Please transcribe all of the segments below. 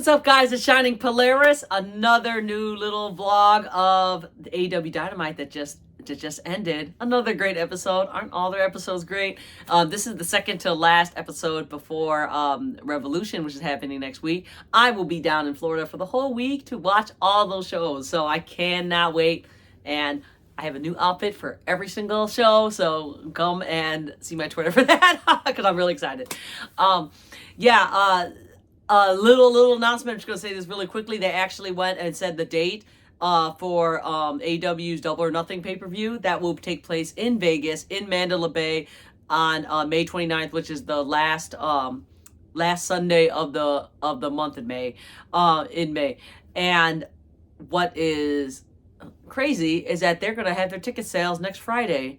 What's up, guys? It's Shining Polaris. Another new little vlog of the AEW Dynamite that just ended. Another great episode. Aren't all their episodes great? This is the second to last episode before Revolution, which is happening next week. I will be down in Florida for the whole week to watch all those shows, so I cannot wait. And I have a new outfit for every single show, so come and see my Twitter for that because I'm really excited. Little announcement. I'm just gonna say this really quickly. They actually went and said the date for AEW's Double or Nothing pay-per-view that will take place in Vegas, in Mandalay Bay, on May 29th, which is the last Sunday of the month in May. And what is crazy is that they're gonna have their ticket sales next Friday,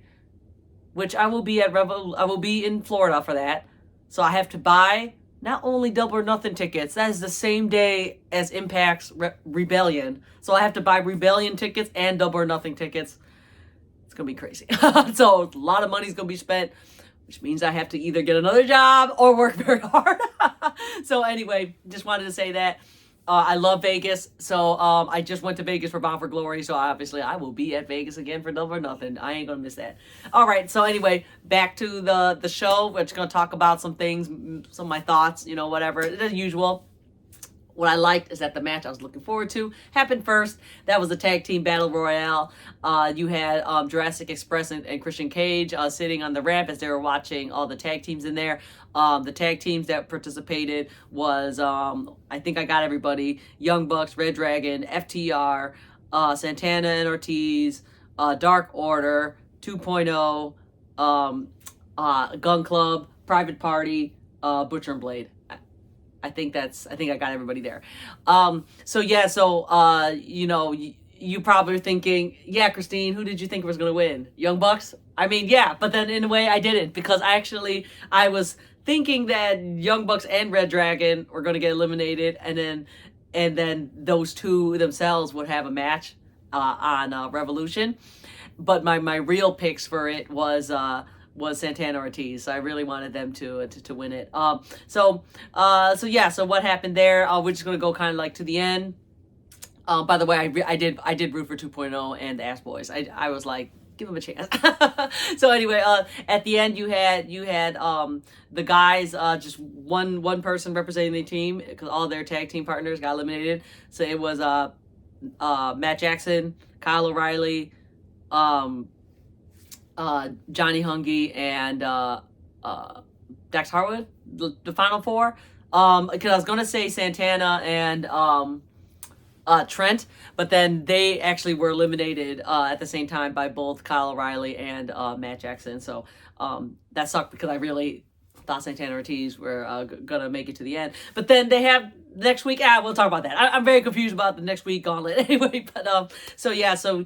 which I will be I will be in Florida for that, so I have to buy not only Double or Nothing tickets, that is the same day as Impact's Rebellion. So I have to buy Rebellion tickets and Double or Nothing tickets. It's going to be crazy. So a lot of money's going to be spent, which means I have to either get another job or work very hard. So anyway, just wanted to say that. I love Vegas, so I just went to Vegas for Bound for Glory, so obviously I will be at Vegas again for Double or Nothing. I ain't gonna miss that. All right, so anyway, back to the show. We're just gonna talk about some things, some of my thoughts, whatever, as usual. What I liked is that the match I was looking forward to happened first. That was the Tag Team Battle Royale. You had Jurassic Express and Christian Cage sitting on the ramp as they were watching all the tag teams in there. The tag teams that participated was, I think I got everybody, Young Bucks, Red Dragon, FTR, Santana and Ortiz, Dark Order, 2.0, Gun Club, Private Party, Butcher and Blade. I think I got everybody there. You probably are thinking, yeah, Christine, who did you think was going to win? Young Bucks? I mean, yeah, but then in a way I didn't, because I was thinking that Young Bucks and Red Dragon were going to get eliminated, and then those two themselves would have a match on Revolution. But my real picks for it was Santana Ortiz. So I really wanted them to win it. So what happened there? We're just gonna go kind of like to the end. By the way, I did root for 2.0 and the Ass Boys. I was like, give them a chance. So anyway, at the end you had the guys, just one person representing the team, because all their tag team partners got eliminated. So it was Matt Jackson, Kyle O'Reilly, Johnny Hungy, and Dax Harwood, the final four. Because I was gonna say Santana and Trent, but then they actually were eliminated at the same time by both Kyle O'Reilly and Matt Jackson. So that sucked, because I really thought Santana Ortiz were gonna make it to the end. But then they have next week. We'll talk about that. I'm very confused about the next week gauntlet anyway. But so you had so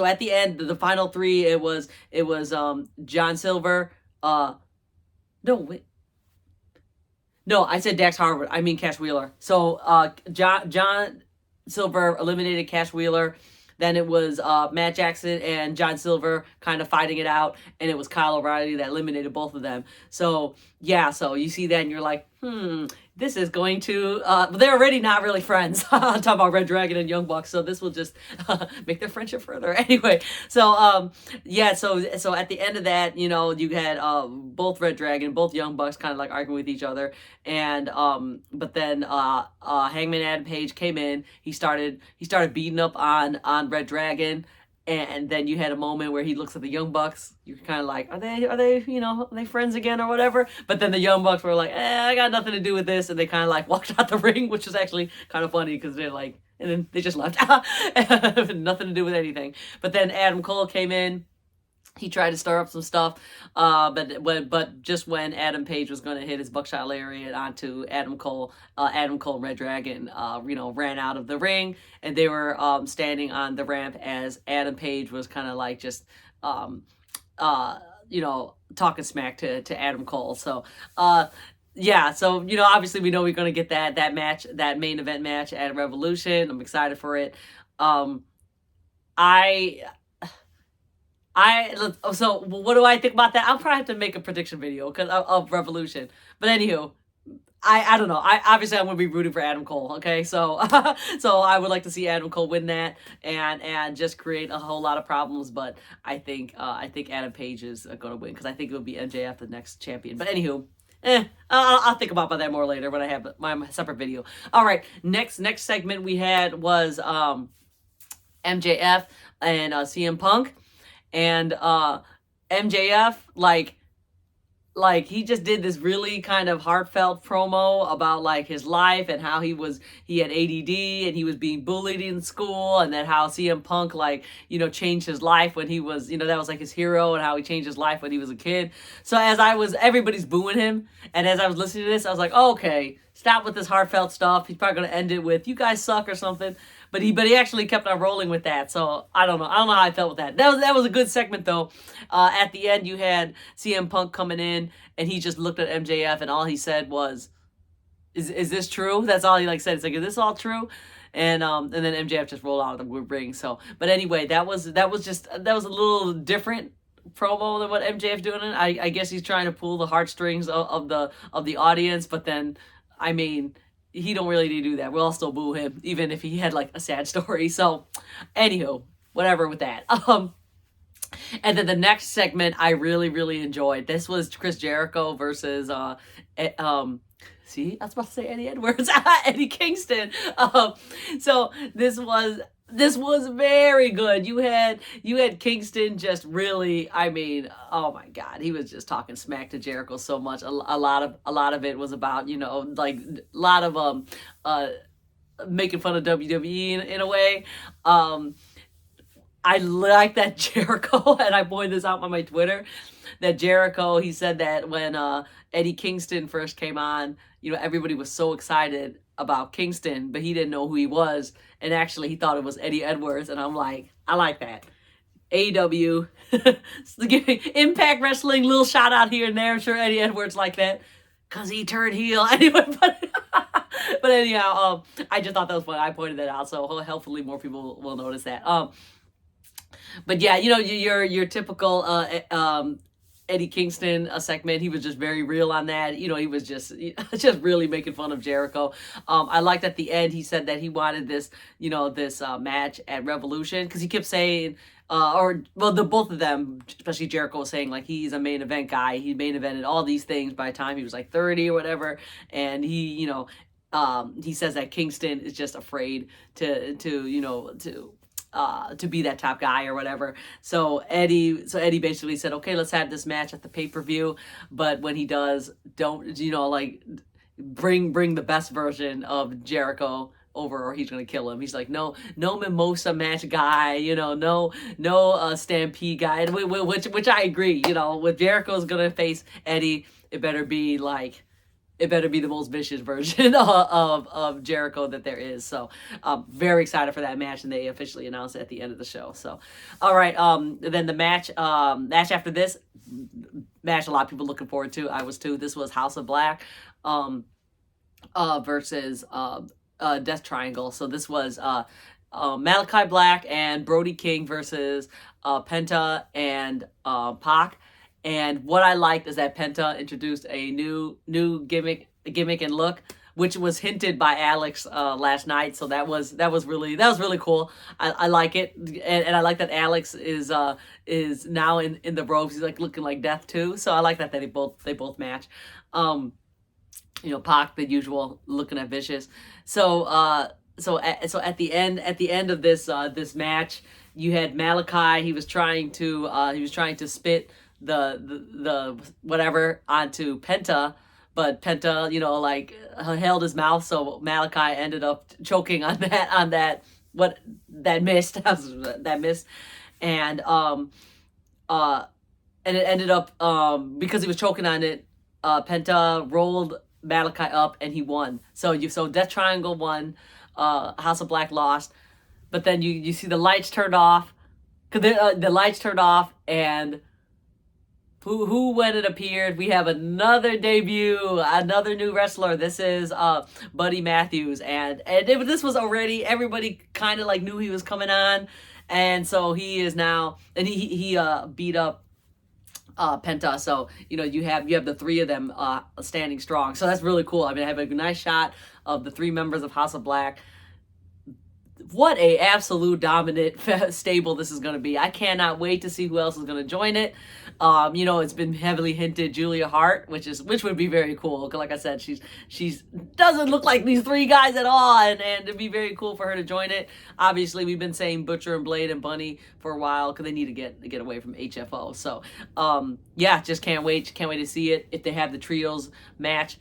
at the end, the final three, it was John Silver. No, I said Dax Harwood. I mean Cash Wheeler. So John Silver eliminated Cash Wheeler. Then it was Matt Jackson and John Silver kind of fighting it out, and it was Kyle O'Reilly that eliminated both of them. So yeah, so you see that and you're like, this is going to, they're already not really friends. I'm talking about Red Dragon and Young Bucks, so this will just make their friendship further. Anyway, so so at the end of that, you had both Red Dragon, both Young Bucks kind of like arguing with each other, and but then Hangman Adam Page came in. He started beating up on Red Dragon. And then you had a moment where he looks at the Young Bucks. You're kind of like, are they friends again or whatever? But then the Young Bucks were like, I got nothing to do with this. And they kind of like walked out the ring, which was actually kind of funny, because they're like, and then they just left. Nothing to do with anything. But then Adam Cole came in. He tried to stir up some stuff, but just when Adam Page was going to hit his buckshot lariat onto Adam Cole and Red Dragon, ran out of the ring, and they were standing on the ramp as Adam Page was kind of like just, talking smack to Adam Cole. So, yeah, so, obviously we know we're going to get that match, that main event match at Revolution. I'm excited for it. So what do I think about that? I'll probably have to make a prediction video of Revolution. But anywho, I don't know. I obviously I'm gonna be rooting for Adam Cole. Okay, so so I would like to see Adam Cole win that and just create a whole lot of problems. But I think Adam Page is gonna win because I think it would be MJF the next champion. But anywho. I'll think about that more later when I have my separate video. All right, next segment we had was MJF and CM Punk, and MJF like he just did this really kind of heartfelt promo about like his life and how he had ADD and he was being bullied in school, and then how CM Punk like, you know, changed his life when he was, you know, that was like his hero, and how he changed his life when he was a kid. So everybody's booing him, and as I was listening to this, I was like, oh, okay, stop with this heartfelt stuff. He's probably gonna end it with "you guys suck" or something. But he actually kept on rolling with that. So I don't know how I felt with that. That was a good segment though. At the end, you had CM Punk coming in, and he just looked at MJF, and all he said was, "Is this true?" That's all he like said. It's like, "Is this all true?" And then MJF just rolled out of the ring. So, but anyway, that was a little different promo than what MJF doing. I guess he's trying to pull the heartstrings of the audience, but then, I mean, he don't really need to do that. We'll all still boo him, even if he had like a sad story. So, anywho, whatever with that. And then the next segment I really, really enjoyed. This was Chris Jericho versus see, I was about to say Eddie Edwards, Eddie Kingston. So this was very good. You had Kingston just really, I mean, oh my God, he was just talking smack to Jericho so much. A lot of it was about, you know, like a lot of making fun of WWE in a way. I like that Jericho, and I pointed this out on my Twitter, that Jericho, he said that when Eddie Kingston first came on, you know, everybody was so excited about Kingston, but he didn't know who he was, and actually he thought it was Eddie Edwards, and I'm like, I like that. AEW, giving Impact Wrestling, little shout out here and there. I'm sure Eddie Edwards like that, because he turned heel. Anyway, but anyhow, I just thought that was fun. I pointed that out, so hopefully more people will notice that. But yeah, you know, your typical Eddie Kingston segment. He was just very real on that. You know, he was just really making fun of Jericho. I liked at the end he said that he wanted this, you know, this match at Revolution, because he kept saying, the both of them, especially Jericho, was saying like he's a main event guy. He main evented all these things by the time he was like 30 or whatever, and he, you know, he says that Kingston is just afraid to be that top guy or whatever. So Eddie basically said, okay, let's have this match at the pay-per-view, but when he does, don't, you know, like bring the best version of Jericho over, or he's gonna kill him. He's like, no mimosa match guy, you know, no stampede guy, which I agree. You know, when Jericho's gonna face Eddie, it better be the most vicious version of Jericho that there is. So very excited for that match, and they officially announced it at the end of the show. So, all right, then the match after this match, a lot of people looking forward to. I was too. This was House of Black versus Death Triangle. So this was Malachi Black and Brody King versus Penta and Pac. And what I liked is that Penta introduced a new gimmick and look, which was hinted by Alex last night. So that was really cool. I like it, and I like that Alex is now in the robes. He's like looking like death too. So I like that they both match. You know, Pac, the usual, looking at vicious. So at the end of this match, you had Malachi. He was trying to spit the whatever onto Penta, but Penta, you know, like held his mouth, so Malachi ended up choking on that missed, and it ended up because he was choking on it, Penta rolled Malachi up and he won. So Death Triangle won, House of Black lost, but then you see the lights turned off, because the lights turned off, and who when it appeared, we have another debut, another new wrestler. This is Buddy Matthews, and this was already, everybody kind of like knew he was coming on, and so he is now, and he beat up Penta. So, you have the three of them standing strong. So that's really cool. I mean, I have a nice shot of the three members of House of Black. What a absolute dominant stable this is going to be. I cannot wait to see who else is going to join it. It's been heavily hinted Julia Hart, which would be very cool. Like I said, she's doesn't look like these three guys at all, and it'd be very cool for her to join it. Obviously, we've been saying Butcher and Blade and Bunny for a while because they need to get away from HFO. So, just can't wait. Can't wait to see it. If they have the trios match.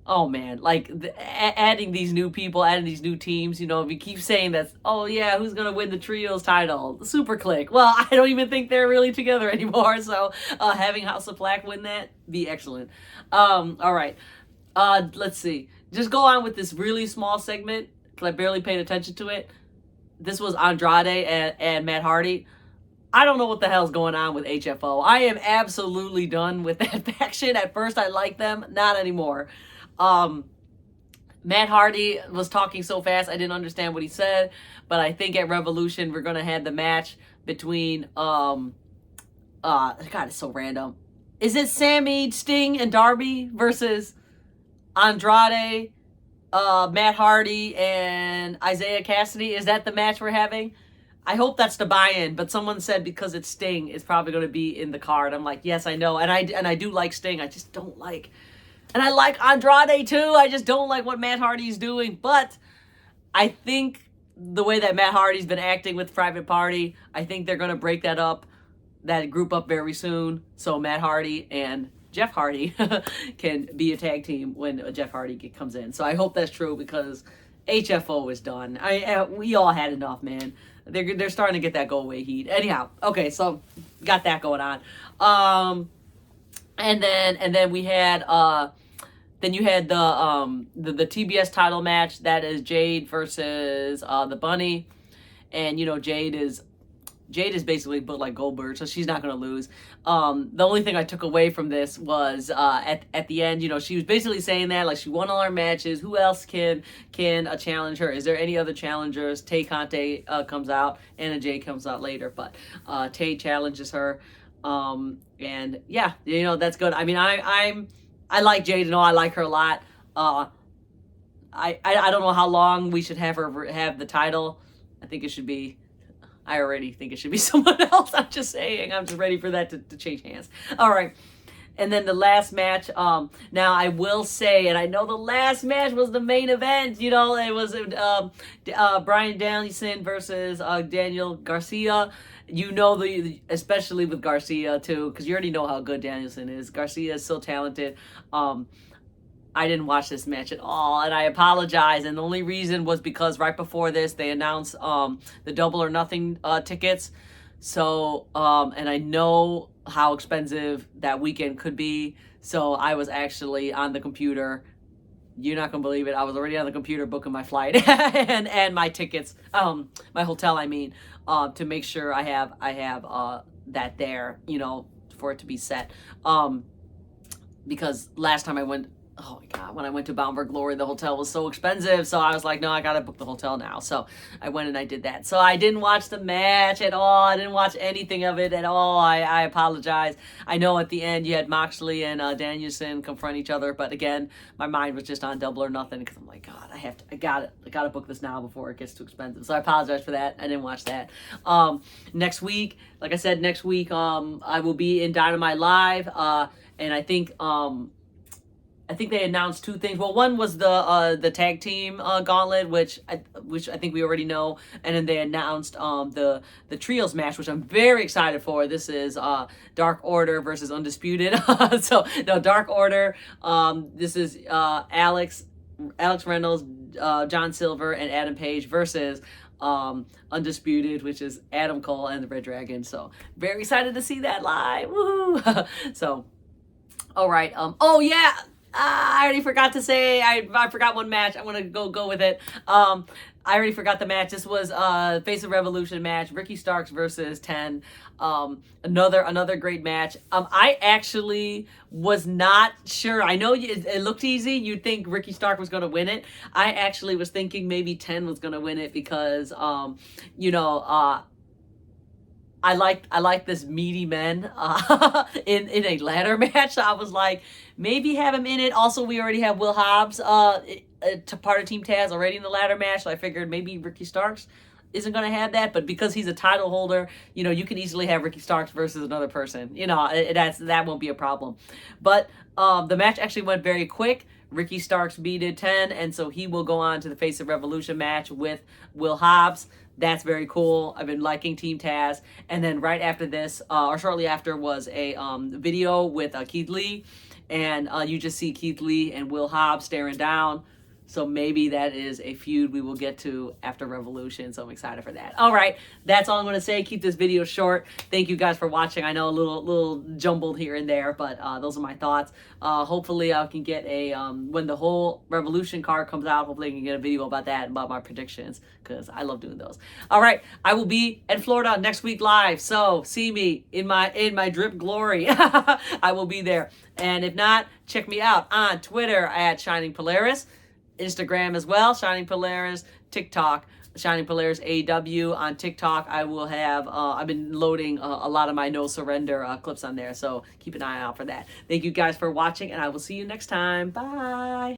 Oh man, like adding these new people, adding these new teams, we keep saying that, oh yeah, who's going to win the trios title? Super Click. Well, I don't even think they're really together anymore, so having House of Black win that, be excellent. All right, let's see. Just go on with this really small segment, because I barely paid attention to it. This was Andrade and Matt Hardy. I don't know what the hell's going on with HFO. I am absolutely done with that faction. At first I liked them, not anymore. Matt Hardy was talking so fast I didn't understand what he said, but I think at Revolution we're gonna have the match between God, it's so random. Is it Sammy, Sting, and Darby versus Andrade, Matt Hardy, and Isaiah Cassidy? Is that the match we're having? I hope that's the buy-in, but someone said because it's Sting, it's probably going to be in the card. I'm like, yes, I know, and I do like Sting. I just don't like. And I like Andrade too. I just don't like what Matt Hardy's doing. But I think the way that Matt Hardy's been acting with Private Party, I think they're going to break that group up very soon. So Matt Hardy and Jeff Hardy can be a tag team when Jeff Hardy comes in. So I hope that's true because HFO is done. We all had enough, man. They're starting to get that go away heat. Anyhow, okay, so got that going on. And then we had then you had the TBS title match. That is Jade versus the Bunny, and Jade is basically booked like Goldberg, so she's not gonna lose. The only thing I took away from this was at the end, she was basically saying that like she won all her matches. Who else can challenge her? Is there any other challengers? Tay Conte comes out, Anna Jay comes out later, but Tay challenges her. And yeah, that's good. I mean, I like Jade, I like her a lot. I don't know how long we should have her have the title. I already think it should be someone else. I'm just saying, I'm just ready for that to change hands. All right. And then the last match, now I will say, and I know the last match was the main event, it was Bryan Danielson versus Daniel Garcia. Especially with Garcia too, because you already know how good Danielson is. Garcia is so talented. I didn't watch this match at all, and I apologize. And the only reason was because right before this, they announced the Double or Nothing tickets. So, and I know how expensive that weekend could be. So I was actually on the computer. You're not gonna believe it. I was already on the computer booking my flight and my tickets, my hotel. I mean, to make sure I have that there, for it to be set. Because last time I went. Oh my God, when I went to Bound for Glory, the hotel was so expensive. So I was like, no, I got to book the hotel now. So I went and I did that. So I didn't watch the match at all. I didn't watch anything of it at all. I apologize. I know at the end you had Moxley and Danielson confront each other. But again, my mind was just on Double or Nothing because I'm like, God, I got to book this now before it gets too expensive. So I apologize for that. I didn't watch that. Next week, like I said, I will be in Dynamite Live. And I think they announced two things. Well, one was the tag team gauntlet, which I think we already know, and then they announced the trios match, which I'm very excited for. This is Dark Order versus Undisputed. Dark Order. This is Alex Reynolds, John Silver, and Adam Page versus Undisputed, which is Adam Cole and the Red Dragon. So very excited to see that live. Woohoo! So, all right. Oh yeah. I already forgot to say, I forgot one match. I want to go with it. I already forgot the match. This was Face of Revolution match. Ricky Starks versus 10. Another great match. I actually was not sure. I know it looked easy. You'd think Ricky Stark was going to win it. I actually was thinking maybe 10 was going to win it because, I like this meaty men in a ladder match. So I was like, maybe have him in it. Also, we already have Will Hobbs to part of Team Taz already in the ladder match. So I figured maybe Ricky Starks isn't going to have that, but because he's a title holder, you know, you can easily have Ricky Starks versus another person. You know, that won't be a problem. But the match actually went very quick. Ricky Starks beat it 10, and so he will go on to the Face of Revolution match with Will Hobbs. That's very cool. I've been liking Team Taz. And then right after this, or shortly after, was a video with Keith Lee, and you just see Keith Lee and Will Hobbs staring down. So maybe that is a feud we will get to after Revolution. So I'm excited for that. All right, that's all I'm going to say. Keep this video short. Thank you guys for watching. I know a little jumbled here and there, but those are my thoughts. Hopefully I can get a, when the whole Revolution card comes out, hopefully I can get a video about that, about my predictions, because I love doing those. All right, I will be in Florida next week live. So see me in my drip glory. I will be there. And if not, check me out on Twitter at Shining Polaris. Instagram as well, Shining Polaris, TikTok, Shining Polaris AEW. On TikTok, I will have, I've been loading a lot of my No Surrender clips on there, so keep an eye out for that. Thank you guys for watching, and I will see you next time. Bye!